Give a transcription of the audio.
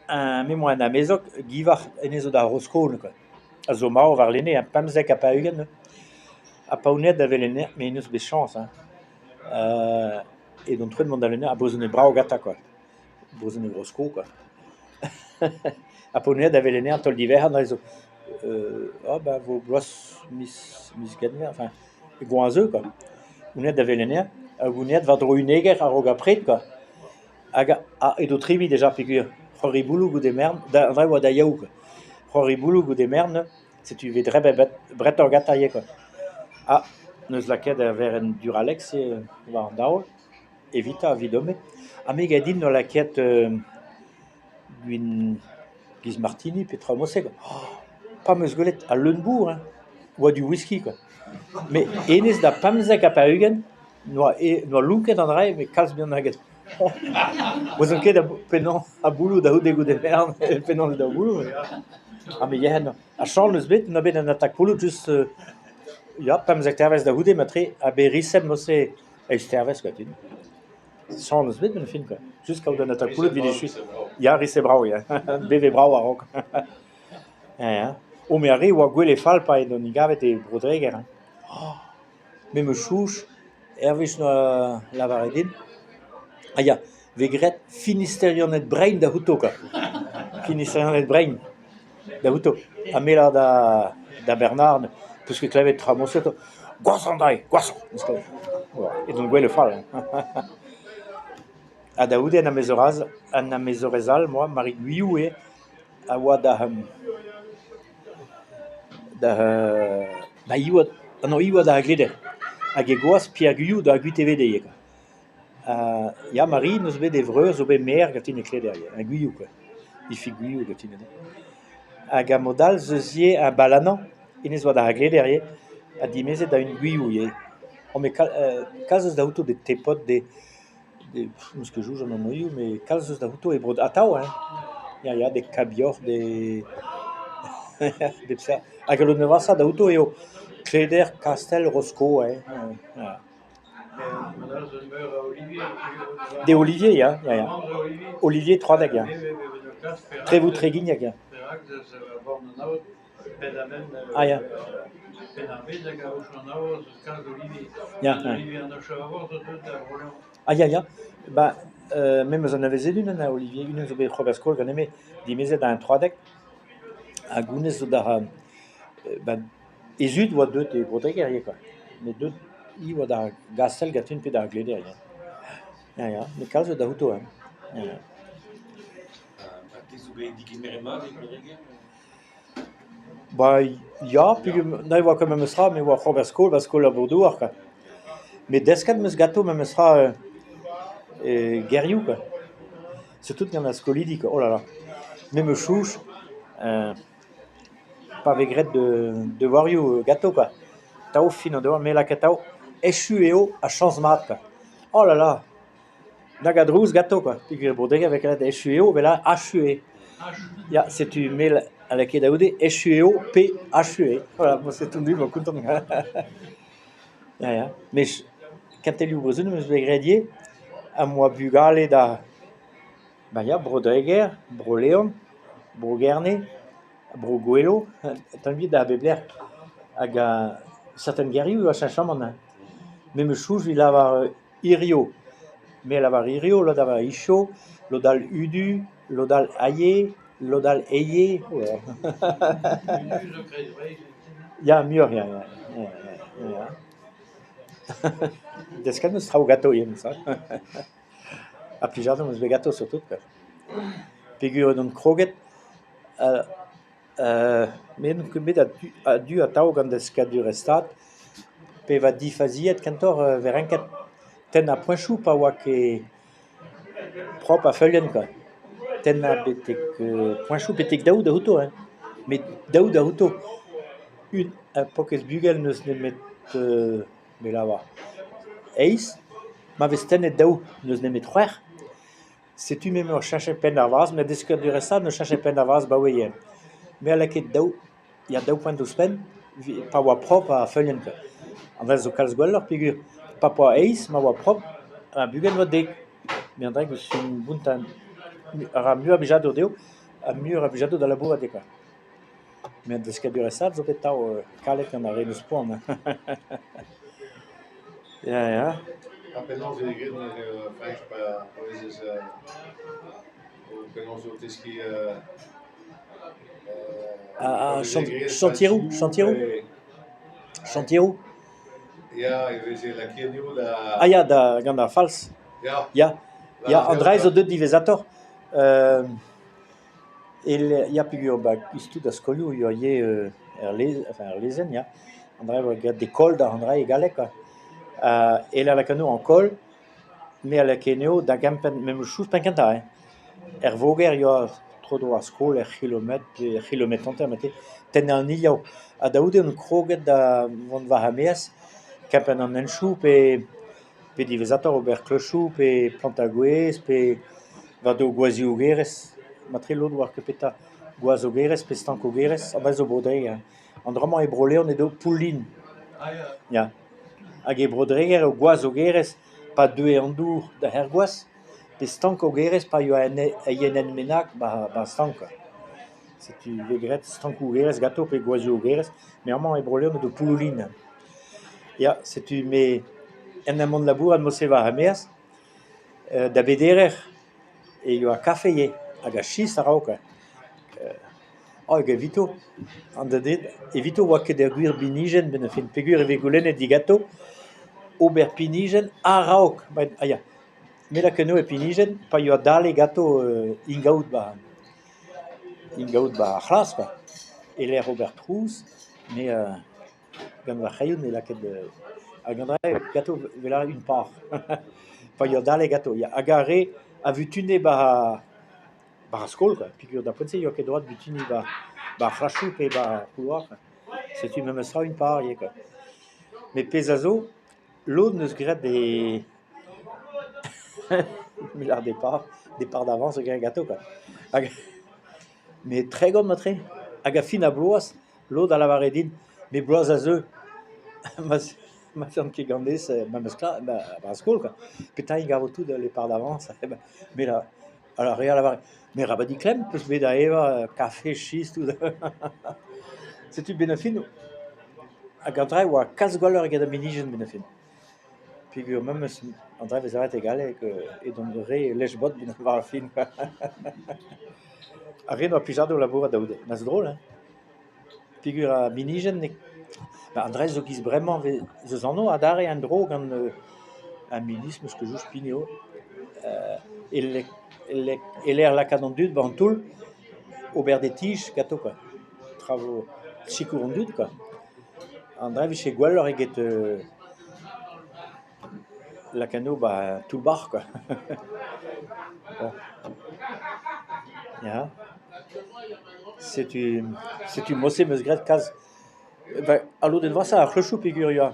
me moa na mezok givar enezo da roskon, quoi. A zo mar war lenne, pemzek a pahugen, a paounet da velenne, mais eneus bet chans, hein. Et donc truet mont da lenne, a bozene brao gata, quoi. Bozene rosko, quoi. A paounet da velenne an tol diver, an zo, oh, bah, vo bloaz mis gedmer, enfin, e goanzeu, quoi. Ounet da velenne, a gounet va dro uneger a rog apret, quoi. Hag edo trivi deja peogwir c'hori boulou goude mern, da vrai oa da yaou, quoi. C'hori boulou goude mern, setu ve dre bret ur gata ye, quoi. Neus lakaet a ver en Duralex war an daol, evita a vidome. Ha me gadin no lakaet gwin Giz Martini pe traoù quoi. Pas meus gwelet a leunbour, hein, oa du whisky, quoi. Mais enez da pemzek a pahugen, noa lunket an dra, mais kalz bihan aget. Bozon ket pennañ a boulou da oude goude mern, pennañ da boulou. Ha me yehen, a chal neus bet, na bet an atak boulou just ya pemzek tervez da oude matre a be risem mose a eus tervez, quoi, tin. Chal neus bet ben fin, quoi. Just kaout an atak boulou vide chuit. Ya rise brao, ya. Beve brao a rok. Ja. O me a re oa gwele fall pa en on gavet e brodreger, hein. Me me chouch, ervich no lavar din. Ya, vegret finisterionet brain da houto, quoi. Finisterionet brain da houto. A mela da Bernard, peus ket klevet tra moseto. Gwasant dai, gwasant. Et donc gwele fall. A da oude an a mezorezal, moi, Marie Guyou a oa da iwa da gleder. Hag e goaz Pierre Guyou da GUTVD, quoi. Ya Marie neus bet evreur zo bet mer gatin e kleder, un Guyou, quoi. Ifi Guyou gatin e. Hag a modal zeuzie un balanan, enez oa da gleder, a dimezet da un Guyou, on me kalz eus da outo de tepot de neus ket jouj an an oioù, mais kalz eus da outo e brod atav, hein. Ya, de kabior, de psa. Hag a nevasa da outo eo kleder, kastel, rosko, hein. De Olivier, ya. Olivier 3 ya. Trevoù Tregignac, ya. Ya. Ya. Ba, même eus an avezedun an a Olivier, unan zo bet c'hober skol gant eme, dimezet a un 3 a gounez zo da ezud oa deut e brodreger, quoi. Me deut oa da gastel gatin pe da gleder, ya. Me kalz eus da outo, hein. Ya. Ba, ya, na oa ket memes ra, me oa c'hober skol, va skol a bourdouar, quoi. Me desket meus gato memes ra gerioù, quoi. Surtout gant a skolidi, quoi. Oh là là. Me me chouch, pa vegret de warioù gato, quoi. Tav fin o devoir, me lakaet tav echu eo a chans mat, quoi. Oh là là. Nag a drouz gato, quoi. Pig brodreger vek echu eo, vela HUE. Ya, setu mail a lakaet da oude echu eo pe HUE. Voilà, mo setu du, mo kontant. Ya. Me kantelioù brezhoneg meus vegredier, a moa bugale da brodreger, bro Leon, bro Gerne, bro Gwelo, tanvit da bebler hag a certain gerioù a cheñchamant. Me me chouch vi lavar irio. Me lavar irio, lodal isio, lodal udu, lodal aie, lodal eie. Ya, mur, ya. Desket meus traoù gato, ça. A plijardoù meus bet gato surtout, quoi. Peogwir an kroget, met a du a tav gant deus kadur estad, pe va difaziet kentor verenket ten a poinchou pa oa ket prop a feulien, quoi. Ten a betek poinchou petek daoù da outo, hein. Met daoù da outo. Un pokez bugel neus nemet me lavar eiz, ma vez tennet daoù neus nemet c'hwec'h. Setu me ur cheñchet penn ar vaz, me deus kadur estad neus cheñchet penn ar vaz ba oeien. Me a lakaet daoù, ya daoù poent ouzhpenn, pa oa prop a feulien, quoi. An vez zo kalz gwelloc'h peogwir pa poa eiz, ma oa prop, a bugel oa dek. Me an dek eus un bout era mieux abijado deo, a mieux abijado da labura de quoi. Mais de ce qui a duré ça, zo petao kalet an a renus poan. Ja. Apenas eu igreja na frente para coisas o penos o tiski Chantierou. ja, eu vejo aqui no da Ah ja, da ganda fals. ja, Ja, Andrei zo deud divezator. Ja pigur ba istu da skolioù ur ye er lezen, ja. Andrei va gret de kol da Andrei e galek. El a lakano an kol, me a lakeneo da gempen, me mo chouz penkenta, Er voger yo tro do a skol kilometr anter mate, ten an iliao. A daoud un kroget da vont va hameas, kempen an enchou pe divezator ober klochou, pe plantagouez, pe va do gwazi o gerez. Matre lod war kepeta gwaz o gerez, pe stank o gerez, an zo brodre. An dramañ e broleon edo poulin. Ja. Hag e brodreger o gwaz o gerez, pa deu an dour da her gwaz, pe stank o gerez pa yo a yenen menak ba stank. Setu vegret stank o gerez gato pe gwaz o gerez, me amañ e broleon edo poulin. Ja, setu me en amont labour an mose va hameas, da bederer, e yo a kafeye, hag a chis a raok. Hag evito, an da ded, evito oa ket gwir binijen, ben a fin pegur e vegoulennet di gato, ober pinijen a raok. Ja, me la keno e pinijen, pa yo a dale gato ingaout ba chlas, ba. E l'er ober trouz, me gant va c'haioun e la ket hag an dra gato velar un par. Pa yo a dale gato. Hag a re a vutune ba skol, pigur da ponse yo ket droat vutune ba chrachou pe ba couloir. Setu memes tra un par, ye. Me pez a zo, lod neus gret de... Milar de par d'avance gret gato, Hag... Me tregont matre, hag a fin a bloaz, lod a lavare din, me bloaz a zeu. Ma an ket gandez, memes kla, ba skol, Petra i gavo tout le par d'avance. Me la... Alors, re a lavare... Me rabadi klem, peus bet a eva, kafe, chiz, tout. Setu ben a fin... Hag an dra oa kas gwalleur eget a minijen ben a fin. Pigur memes an dra vez avet e galek e don re lech bot ben a var a fin. A ren oa pijado labour a daoude. Nas drôle, Pigur a minijen ne... An dra zo giz bremañ zeus anno a dare an dro gant an minis meus ket just pineo. E l'er lakad an dud ba an toul ober de tij gato, Travo sikour an dud, An dra vich e gwalleur eget lakano ba tout bar, Bon. Ja. Setu mose meus gret kaz... Allo den vasa ar clochou pigur yo.